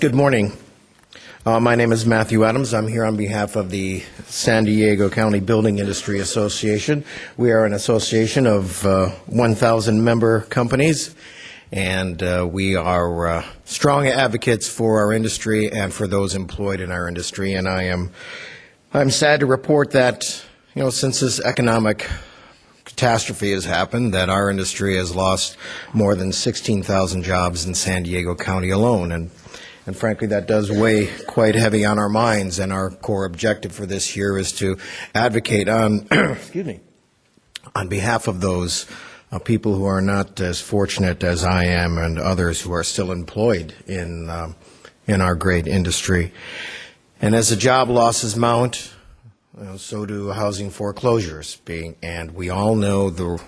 Good morning. My name is Matthew Adams. I'm here on behalf of the San Diego County Building Industry Association. We are an association of 1,000 member companies, and we are strong advocates for our industry and for those employed in our industry. And I'm sad to report that, since this economic catastrophe has happened, that our industry has lost more than 16,000 jobs in San Diego County alone. And frankly, that does weigh quite heavy on our minds, and our core objective for this year is to advocate on, on behalf of those people who are not as fortunate as I am and others who are still employed in our great industry. And as the job losses mount, so do housing foreclosures, and we all know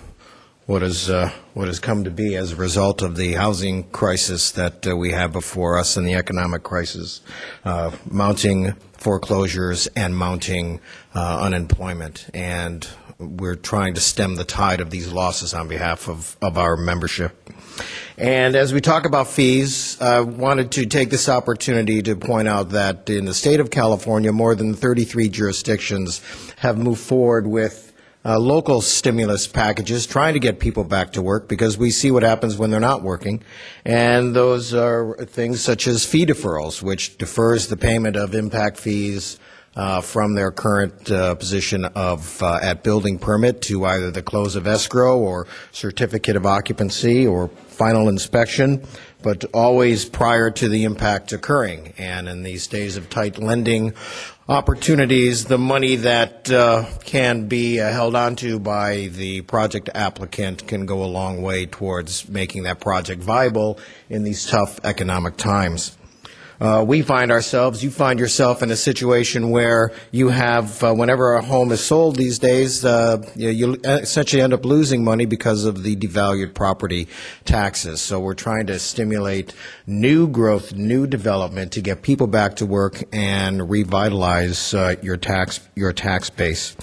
what has come to be as a result of the housing crisis that we have before us and the economic crisis, mounting foreclosures and mounting unemployment. And we're trying to stem the tide of these losses on behalf of our membership. And as we talk about fees, I wanted to take this opportunity to point out that in the state of California, more than 33 jurisdictions have moved forward with local stimulus packages, trying to get people back to work, because we see what happens when they're not working. And those are things such as fee deferrals, which defers the payment of impact fees from their current position of at building permit to either the close of escrow or certificate of occupancy or final inspection, but always prior to the impact occurring. And in these days of tight lending opportunities, the money that can be held onto by the project applicant can go a long way towards making that project viable in these tough economic times. You find yourself in a situation where you have, whenever a home is sold these days, you essentially end up losing money because of the devalued property taxes. So we're trying to stimulate new growth, new development to get people back to work and revitalize your tax base.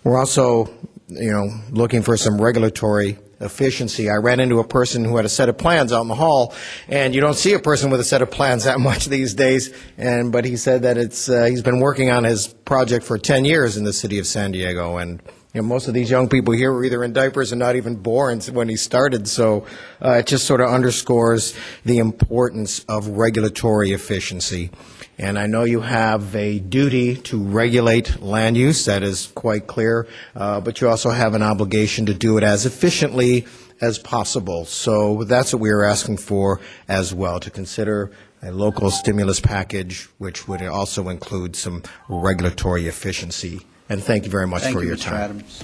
We're also, looking for some regulatory efficiency. I ran into a person who had a set of plans out in the hall, and you don't see a person with a set of plans that much these days. But he said that he's been working on his project for 10 years in the city of San Diego, and most of these young people here were either in diapers and not even born when he started. So it just sort of underscores the importance of regulatory efficiency. And I know you have a duty to regulate land use, that is quite clear, but you also have an obligation to do it as efficiently as possible. So that's what we are asking for as well, to consider a local stimulus package, which would also include some regulatory efficiency. And thank you very much for your time. Thank you, Mr. Adams.